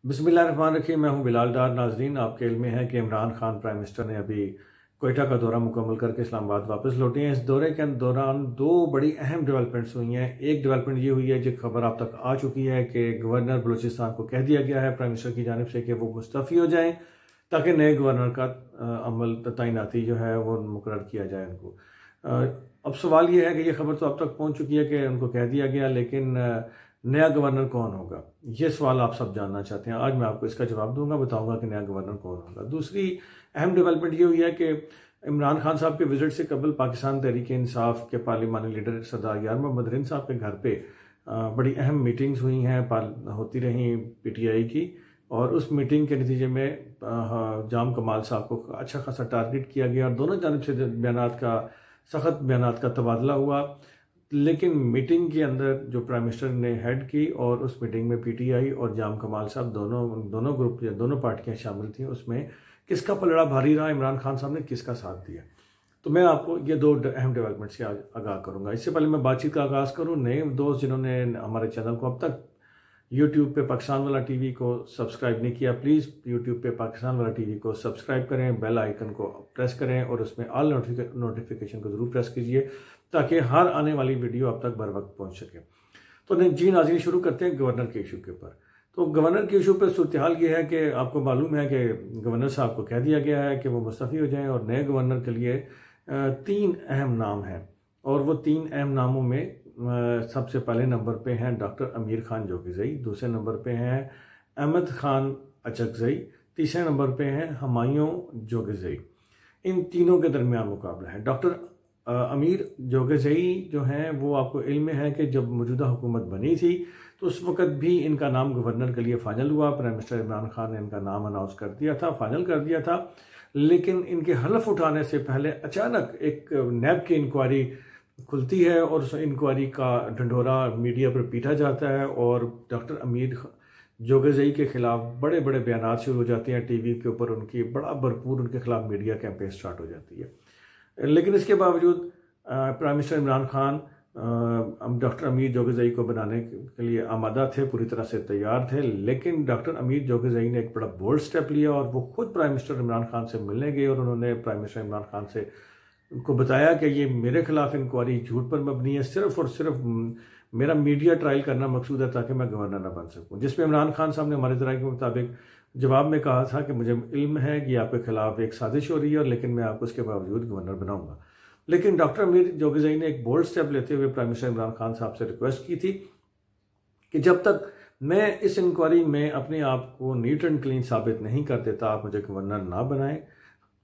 बिस्मिल्लाहिर्रहमानिर्रहीम। मैं हूं बिलाल डार। नाजरीन, आपके इल्म में है कि इमरान खान प्राइम मिनिस्टर ने अभी कोयटा का दौरा मुकम्मल करके इस्लामाबाद वापस लौटे हैं। इस दौरे के दौरान दो बड़ी अहम डेवलपमेंट्स हुई हैं। एक डेवलपमेंट ये हुई है जो खबर आप तक आ चुकी है कि गवर्नर बलूचिस्तान को कह दिया गया है प्राइम मिनिस्टर की जानिब से कि वो मुस्तफ़ी हो जाएं ताकि नए गवर्नर का अमल तैनाती जो है वो मुकर्रर किया जाए उनको। अब सवाल ये है कि ये खबर तो अब तक पहुंच चुकी है कि उनको कह दिया गया, लेकिन नया गवर्नर कौन होगा, ये सवाल आप सब जानना चाहते हैं। आज मैं आपको इसका जवाब दूंगा, बताऊंगा कि नया गवर्नर कौन होगा। दूसरी अहम डेवलपमेंट ये हुई है कि इमरान खान साहब के विजिट से कबल पाकिस्तान तहरीक इंसाफ के पार्लिमानी लीडर सरदार यार मोहम्मद रिन साहब के घर पे बड़ी अहम मीटिंग्स हुई हैं, होती रहीं PTI की। और उस मीटिंग के नतीजे में जाम कमाल साहब को अच्छा खासा टारगेट किया गया और दोनों जानिब से सख्त बयानात का तबादला हुआ। लेकिन मीटिंग के अंदर जो प्राइम मिनिस्टर ने हेड की और उस मीटिंग में PTI और जाम कमाल साहब दोनों ग्रुप या दोनों पार्टियां शामिल थी, उसमें किसका पलड़ा भारी रहा, इमरान खान साहब ने किसका साथ दिया। तो मैं आपको ये दो अहम डेवलपमेंट से आगाह करूंगा। इससे पहले मैं बातचीत का आगाज़ करूं, नए दोस्त जिन्होंने हमारे चैनल को अब तक YouTube पे पाकिस्तान वाला TV को सब्सक्राइब नहीं किया, प्लीज़ YouTube पे पाकिस्तान वाला TV को सब्सक्राइब करें, बेल आइकन को प्रेस करें और उसमें ऑल नोटिफिकेशन को ज़रूर प्रेस कीजिए ताकि हर आने वाली वीडियो आप तक बर वक्त पहुँच सके। तो जी नाज़रीन, शुरू करते हैं गवर्नर के इशू के ऊपर। तो गवर्नर के इशू पर सूरत हाल ये है कि आपको मालूम है कि गवर्नर साहब को कह दिया गया है कि वो मुस्तफ़ी हो जाएँ और नए गवर्नर के लिए 3 अहम नाम हैं। और वो 3 अहम नामों में सबसे पहले नंबर पे हैं डॉक्टर अमीर खान जोगिज़ई, दूसरे नंबर पे हैं अहमद खान अचकज़ई, तीसरे नंबर पे हैं हुमायूं जोगिज़ई। इन तीनों के दरमियान मुकाबला है। डॉक्टर अमीर जोगिज़ई जो हैं वो आपको इल्म में है कि जब मौजूदा हुकूमत बनी थी तो उस वक़्त भी इनका नाम गवर्नर के लिए फाइनल हुआ। प्राइम मिनिस्टर इमरान खान ने इनका नाम अनाउंस कर दिया था, फाइनल कर दिया था। लेकिन इनके हलफ उठाने से पहले अचानक एक नैब की इंक्वायरी खुलती है और उस इंक्वायरी का ढंढोरा मीडिया पर पीटा जाता है और डॉक्टर अमीर जोगिज़ई के खिलाफ बड़े बड़े बयान शुरू हो जाते हैं। TV के ऊपर उनकी बड़ा भरपूर उनके खिलाफ मीडिया कैंपेन स्टार्ट हो जाती है। लेकिन इसके बावजूद prime minister Imran Khan doctor अमीर जोगिज़ई को बनाने के लिए आमादा थे, पूरी तरह से तैयार थे। लेकिन डॉक्टर अमीर जोगिज़ई ने एक बड़ा बोल्ड स्टेप लिया और वो खुद प्राइम मिनिस्टर इमरान खान से मिलने गए और उन्होंने प्राइम मिनिस्टर इमरान खान से उनको बताया कि ये मेरे खिलाफ इंक्वायरी झूठ पर मबनी है, सिर्फ और सिर्फ मेरा मीडिया ट्रायल करना मकसूद है ताकि मैं गवर्नर ना बन सकूं। जिसमें इमरान खान साहब ने हमारे ज़राए के मुताबिक जवाब में कहा था कि मुझे इल्म है कि आपके खिलाफ एक साजिश हो रही है और लेकिन मैं आपको उसके बावजूद गवर्नर बनाऊंगा। लेकिन डॉक्टर अमीर जोगिज़ई ने एक बोल्ड स्टेप लेते हुए प्राइम मिनिस्टर इमरान खान साहब से रिक्वेस्ट की थी कि जब तक मैं इस इंक्वायरी में अपने आप को नीट एंड क्लीन साबित नहीं कर देता, आप मुझे गवर्नर ना बनाएं,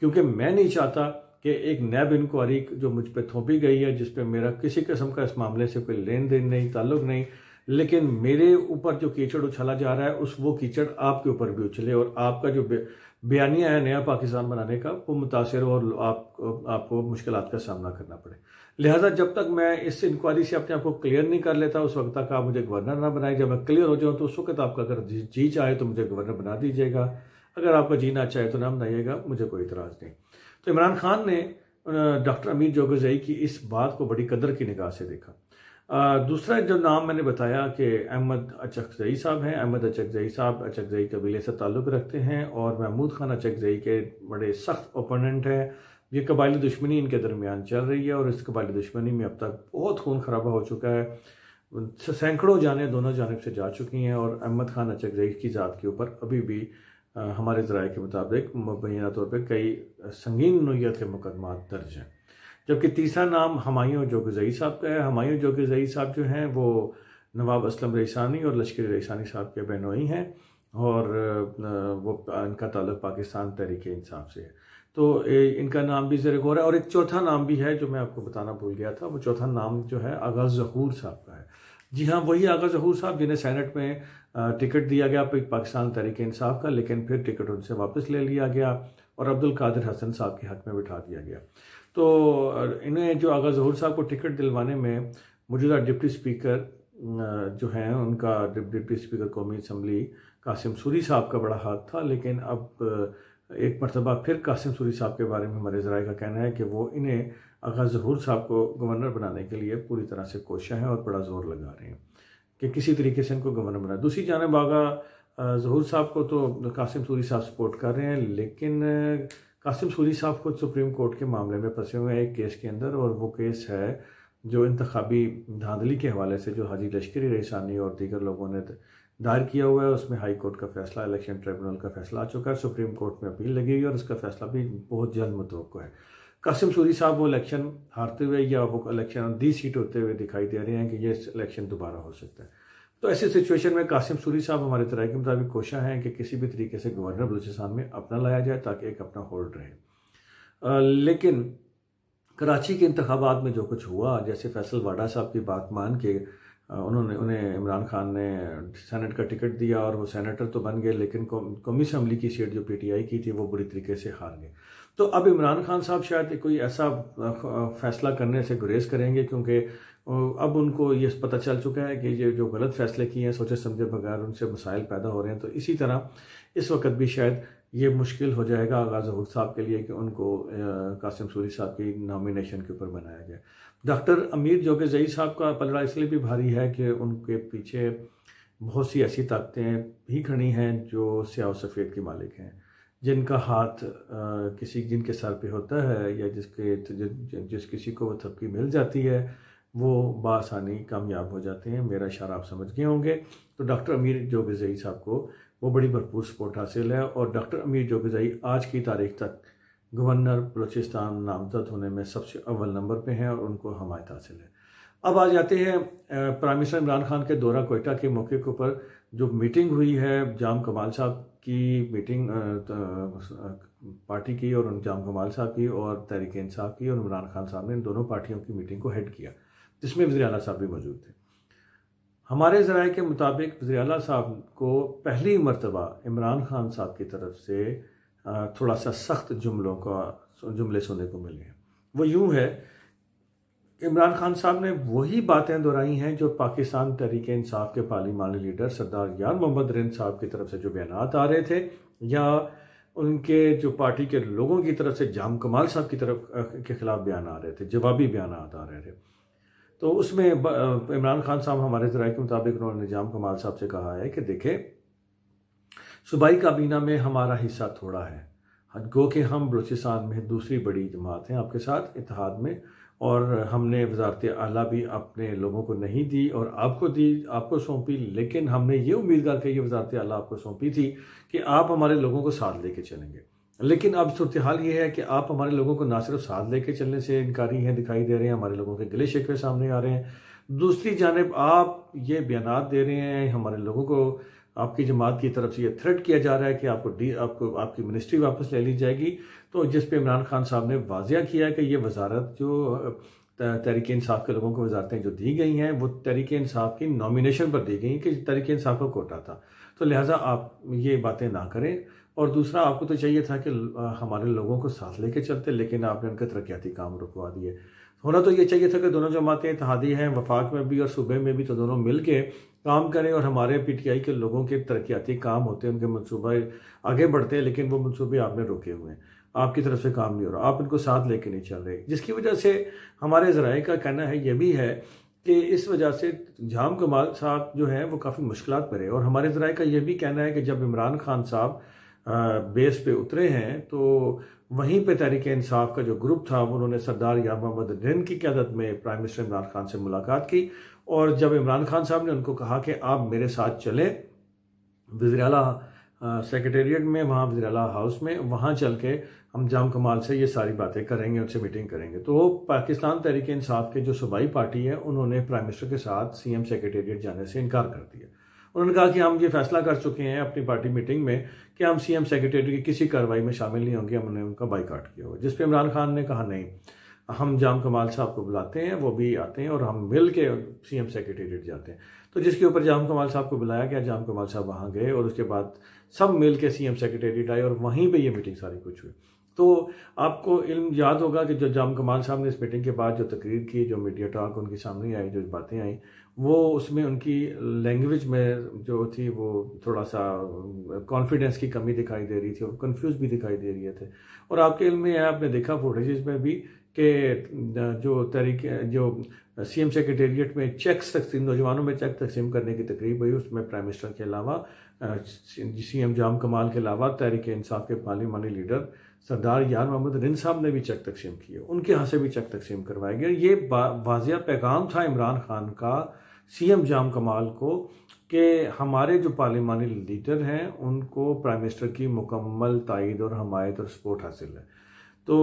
क्योंकि मैं नहीं चाहता कि एक नैब इंक्वायरी जो मुझ पर थोपी गई है, जिस पे मेरा किसी किस्म का इस मामले से कोई लेन देन नहीं, ताल्लुक नहीं, लेकिन मेरे ऊपर जो कीचड़ उछाला जा रहा है वो कीचड़ आपके ऊपर भी उछले और आपका जो बयानिया है नया पाकिस्तान बनाने का वो मुतासिर हो और आपको मुश्किलात का सामना करना पड़े। लिहाजा जब तक मैं इस इंक्वायरी से अपने आप को क्लियर नहीं कर लेता, उस वक्त तक आप मुझे गवर्नर ना बनाए। जब मैं क्लियर हो जाऊँ तो उस वक्त आपका अगर जी चाहे तो मुझे गवर्नर बना दीजिएगा, अगर आपका जी ना चाहे तो ना बनाइएगा, मुझे कोई इतराज़ नहीं। तो इमरान खान ने डॉक्टर अमीर जोगिज़ई की इस बात को बड़ी कदर की निगाह से देखा। दूसरा जो नाम मैंने बताया कि अहमद अचकज़ई साहब हैं। अहमद अचकज़ई साहब अचकज़ई कबीले से ताल्लुक़ रखते हैं और महमूद खान अचकज़ई के बड़े सख्त ओपोनेंट हैं। ये कबायली दुश्मनी इनके दरमियान चल रही है और इस कबायली दुश्मनी में अब तक बहुत खून खराबा हो चुका है, सैकड़ों जानें दोनों जानिब से जा चुकी हैं और अहमद खान अचकज़ई की ज़ात के ऊपर अभी भी हमारे ज़राए के मुताबिक मुबैना तौर पर कई संगीन नोयत के मुकदमात दर्ज हैं। जबकि तीसरा नाम हुमायूं जोगिज़ई साहब का है। हुमायूं जोगिज़ई साहब जो हैं वो नवाब असलम रईसानी और लश्करी रईसानी साहब के बहनोई हैं और वो इनका ताल्लुक़ पाकिस्तान तहरीक इंसाफ से है। तो इनका नाम भी ज़र गौर है। और एक चौथा नाम भी है जो मैं आपको बताना भूल गया था, वो चौथा नाम जो है आगा ज़हूर साहब का है। जी हाँ, वही आगा ज़हूर साहब जिन्हें सेनेट में टिकट दिया गया पाकिस्तान तहरीक इंसाफ का, लेकिन फिर टिकट उनसे वापस ले लिया गया और अब्दुल कादिर हसन साहब के हक में बिठा दिया गया। तो इन्हें जो आगा ज़हूर साहब को टिकट दिलवाने में मौजूदा डिप्टी स्पीकर जो हैं उनका डिप्टी स्पीकर कौमी असम्बली कासिम सूरी साहब का बड़ा हाथ था। लेकिन अब एक मरतबा फिर कासिम सूरी साहब के बारे में हमारे ज़राए का कहना है कि वो इन्हें आगा ज़हूर साहब को गवर्नर बनाने के लिए पूरी तरह से कोशिश हैं और बड़ा ज़ोर लगा रहे हैं कि किसी तरीके से इनको गवर्नर बनाए। दूसरी जानब आगा ज़हूर साहब को तो कासिम सूरी साहब सपोर्ट कर रहे हैं, लेकिन कासिम सूरी साहब खुद सुप्रीम कोर्ट के मामले में फंसे हुए हैं एक केस के अंदर, और वो केस है जो इंतखाबी धांधली के हवाले से जो हाजी लश्करी रईसानी और दीगर लोगों ने दायर किया हुआ है। उसमें हाई कोर्ट का फैसला, इलेक्शन ट्रिब्यूनल का फैसला आ चुका है, सुप्रीम कोर्ट में अपील लगी हुई है और उसका फैसला भी बहुत जल्द मुतवक्को है। कासिम सूरी साहब वो इलेक्शन हारते हुए या वो इलेक्शन 10 सीट होते हुए दिखाई दे रहे हैं कि ये इलेक्शन दोबारा हो सकता है। तो ऐसी सिचुएशन में कासिम सूरी साहब हमारे तराई के मुताबिक कोशिश है कि किसी भी तरीके से गवर्नर बलूचिस्तान में अपना लाया जाए ताकि एक अपना होल्ड रहे। लेकिन कराची के इंतखाबात में जो कुछ हुआ, जैसे फैसल वाडा साहब की बात मान के उन्हें इमरान खान ने सेनेट का टिकट दिया और वो सेनेटर तो बन गए, लेकिन कौमी असम्बली की सीट जो पीटीआई की थी वो बुरी तरीके से हार गए। तो अब इमरान खान साहब शायद कोई ऐसा फैसला करने से गुरेज करेंगे, क्योंकि अब उनको ये पता चल चुका है कि ये जो गलत फैसले किए हैं सोचे समझे बगैर, उनसे मसाइल पैदा हो रहे हैं। तो इसी तरह इस वक्त भी शायद ये मुश्किल हो जाएगा आगाज़ ज़हूर साहब के लिए कि उनको कासिम सूरी साहब की नॉमिनेशन के ऊपर बनाया जाए। डॉक्टर अमीर जोगेज़ई साहब का पलड़ा इसलिए भी भारी है कि उनके पीछे बहुत सी ऐसी ताकतें भी खड़ी हैं जो स्याह सफ़ेद के मालिक हैं, जिनका हाथ जिनके सर पे होता है या जिस किसी को वो थपकी मिल जाती है वो बासानी कामयाब हो जाते हैं। मेरा इशारा आप समझ गए होंगे। तो डॉक्टर अमीर जोगेज़ई साहब को वो बड़ी भरपूर सपोर्ट हासिल है, और डॉक्टर अमीर जोगेज़ई आज की तारीख तक गवर्नर बलूचिस्तान नामजद होने में सबसे अव्वल नंबर पे हैं और उनको हमायत हासिल है। अब आ जाते हैं प्राइम मिनिस्टर इमरान खान के दौरा कोयटा के मौके के ऊपर जो मीटिंग हुई है, जाम कमाल साहब की मीटिंग पार्टी की और जाम कमाल साहब की और तहरीक इंसाफ की और इमरान खान साहब ने इन दोनों पार्टियों की मीटिंग को हेड किया, जिसमें वज़ीर आला साहब भी मौजूद थे। हमारे ज़राए के मुताबिक वज़ीर आला साहब को पहली मरतबा इमरान खान साहब की तरफ से थोड़ा सा सख्त जुमले सुनने को मिले हैं। वो यूँ है कि इमरान खान साहब ने वही बातें दोहराई हैं जो पाकिस्तान तहरीक इंसाफ के पार्लिमानी लीडर सरदार यार मोहम्मद रिंद साहब की तरफ से जो बयानात आ रहे थे, या उनके जो पार्टी के लोगों की तरफ से जाम कमाल साहब की तरफ के खिलाफ बयान आ रहे थे, जवाबी बयान आ रहे थे। तो उसमें इमरान खान साहब हमारे ज़राए के मुताबिक उन्होंने जाम कमाल साहब से कहा है कि देखें, सूबाई काबीना में हमारा हिस्सा थोड़ा है, गो कि हम बलूचिस्तान में दूसरी बड़ी जमात हैं आपके साथ इत्तेहाद में, और हमने वजारत आला भी अपने लोगों को नहीं दी और आपको सौंपी, लेकिन हमने ये उम्मीद करके ये वजारत आला आपको सौंपी थी कि आप हमारे लोगों को साथ लेके चलेंगे। लेकिन अब सूरत हाल ये है कि आप हमारे लोगों को ना सिर्फ साथ लेके चलने से इनकारी हैं दिखाई दे रहे हैं, हमारे लोगों के गिले शिकवे सामने आ रहे हैं, दूसरी जानिब आप ये बयानात दे रहे हैं हमारे लोगों को, आपकी जमात की तरफ से ये थ्रेट किया जा रहा है कि आपको आपकी मिनिस्ट्री वापस ले ली जाएगी। तो जिस पे इमरान खान साहब ने वाजिया किया है कि ये वजारत जो तहरीक इंसाफ के लोगों को वजारतें जो दी गई हैं वो तहरीक इंसाफ की नॉमिनेशन पर दी गई कि तहरीक इंसाफ का कोटा था, तो लिहाजा आप ये बातें ना करें। और दूसरा, आपको तो चाहिए था कि हमारे लोगों को साथ लेके चलते, लेकिन आपने उनके तरक्याती काम रुकवा दिए। होना तो ये चाहिए था कि दोनों जमातें इत्तेहादी हैं, वफाक में भी और सूबे में भी, तो दोनों मिल के काम करें और हमारे पीटीआई के लोगों के तरक्याती काम होते हैं, उनके मनसूबे आगे बढ़ते हैं, लेकिन वो मनसूबे आपने रोके हुए हैं, आपकी तरफ से काम नहीं हो रहा, आप इनको साथ लेके नहीं चल रहे, जिसकी वजह से हमारे ज़राए का कहना है ये भी है कि इस वजह से जाम कमाल साहब जो हैं वो काफ़ी मुश्किलात में रहे। और हमारे ज़राए का ये भी कहना है कि जब इमरान खान साहब बेस पे उतरे हैं तो वहीं पे तहरीक इंसाफ का जो ग्रुप था उन्होंने सरदार यार मोहम्मद रिंद की क़यादत में प्राइम मिनिस्टर इमरान खान से मुलाकात की, और जब इमरान खान साहब ने उनको कहा कि आप मेरे साथ चलें वज़ीर आला सेक्रेटेरिएट में, वहाँ वज़ीर आला हाउस में, वहाँ चल के हम जाम कमाल से ये सारी बातें करेंगे, उनसे मीटिंग करेंगे, तो पाकिस्तान तहरीक इंसाफ के जो सूबाई पार्टी है उन्होंने प्राइम मिनिस्टर के साथ सीएम सेक्रेटेरिएट जाने से इनकार कर दिया। उन्होंने कहा कि हम ये फैसला कर चुके हैं अपनी पार्टी मीटिंग में कि हम सीएम सेक्रेटरी की किसी कार्रवाई में शामिल नहीं होंगे, हमने उनका बाइकाट किया हुआ। जिस पे इमरान खान ने कहा नहीं, हम जाम कमाल साहब को बुलाते हैं, वो भी आते हैं और हम मिल के सीएम सेक्रेटेरिएट जाते हैं। तो जिसके ऊपर जाम कमाल साहब को बुलाया गया, जाम कमाल साहब वहाँ गए और उसके बाद सब मिल के सीएम सेक्रेटेरिएट आए और वहीं पर ये मीटिंग सारी कुछ हुई। तो आपको इल्म याद होगा कि जो जाम कमाल साहब ने इस मीटिंग के बाद जो तकरीर की, जो मीडिया टॉक उनके सामने आई, जो बातें आई, वो उसमें उनकी लैंग्वेज में जो थी वो थोड़ा सा कॉन्फिडेंस की कमी दिखाई दे रही थी और कंफ्यूज भी दिखाई दे रही थे। और आपके इल्म में है, आपने देखा फुटेजेस में भी कि जो तहरीक जो CM सेक्रेटेरिएट में चेक्स तकसीम, नौजवानों में चेक तकसीम करने की तकरीब हुई, उसमें प्राइम मिनिस्टर के अलावा CM जाम कमाल के अलावा तहरीक इंसाफ के पार्लिमानी लीडर सरदार यार मोहम्मद रिन साहब ने भी चेक तकसीम किए, उनके यहाँ से भी चेक तकसीम करवाए गए। ये वाज़िया पैगाम था इमरान खान का CM जाम कमाल को कि हमारे जो पार्लिमानी लीडर हैं उनको प्राइम मिनिस्टर की मुकम्मल तायद और हमायत और सपोर्ट हासिल है। तो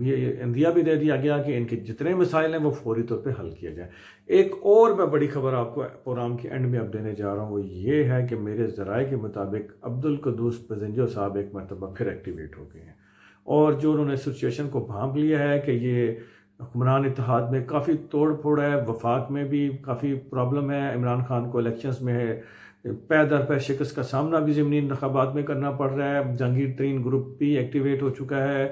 ये इंदिया भी दे दिया गया कि इनके जितने मसाइल हैं वो फौरी तौर पे हल किया जाए। एक और मैं बड़ी खबर आपको प्रोग्राम के एंड में अब देने जा रहा हूँ, वो ये है कि मेरे ज़राए के मुताबिक अब्दुल कुद्दूस बजिंजो साहब एक मरतबा फिर एक्टिवेट हो गए हैं और जो उन्होंने सिचुएशन को भांप लिया है कि ये हुक्मरान इत्तेहाद में काफ़ी तोड़ फोड़ है, वफाक में भी काफ़ी प्रॉब्लम है, इमरान खान को इलेक्शंस में है पै दर पै शिकस्त का सामना भी ज़मीनी इंतखाबात में करना पड़ रहा है। जहांगीर तरीन ग्रुप भी एक्टिवेट हो चुका है,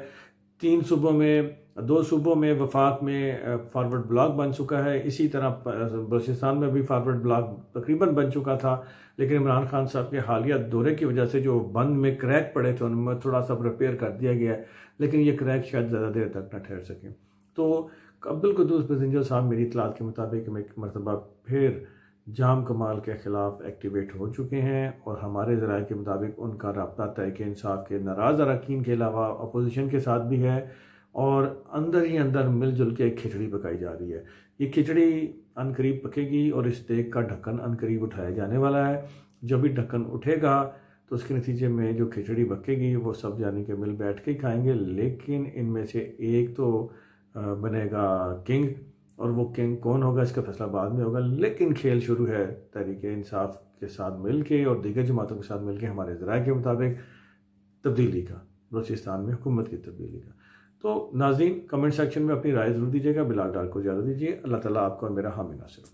3 सूबों में 2 सूबों में वफाक में फॉरवर्ड ब्लॉक बन चुका है, इसी तरह बलूचिस्तान में भी फॉरवर्ड ब्लॉक तकरीबन बन चुका था। लेकिन इमरान खान साहब के हालिया दौरे की वजह से जो बंद में क्रैक पड़े थे उनमें थोड़ा सा रिपेयर कर दिया गया है, लेकिन ये क्रैक शायद ज़्यादा देर तक न ठहर सकें। तो अब्दुल कुद्दूस बजिंजो साहब मेरी इतलात के मुताबिक एक मरतबा फिर जाम कमाल के ख़िलाफ़ एक्टिवेट हो चुके हैं और हमारे ज़राए के मुताबिक उनका रब्ता तहरीक इंसाफ के नाराज़ अरकान के अलावा अपोजिशन के साथ भी है और अंदर ही अंदर मिलजुल के एक खिचड़ी पकाई जा रही है। ये खिचड़ी अनकरीब पकेगी और इस देग का ढक्कन अनकरीब उठाया जाने वाला है। जब भी ढक्कन उठेगा तो उसके नतीजे में जो खिचड़ी पकेगी वो सब जाने के मिल बैठ के खाएंगे, लेकिन इनमें से एक तो बनेगा किंग और वो किंग कौन होगा इसका फैसला बाद में होगा। लेकिन खेल शुरू है तहरीक इंसाफ के साथ मिल के और दीगर जमातों के साथ मिल के हमारे ज़राए के मुताबिक तब्दीली का, बलूचिस्तान में हुकूमत की तब्दीली का। तो नाज़रीन कमेंट सेक्शन में अपनी राय ज़रूर दीजिएगा, बिलाल डार को इजाज़त दीजिए। अल्लाह ताला आपको और मेरा हामी नासिर हो।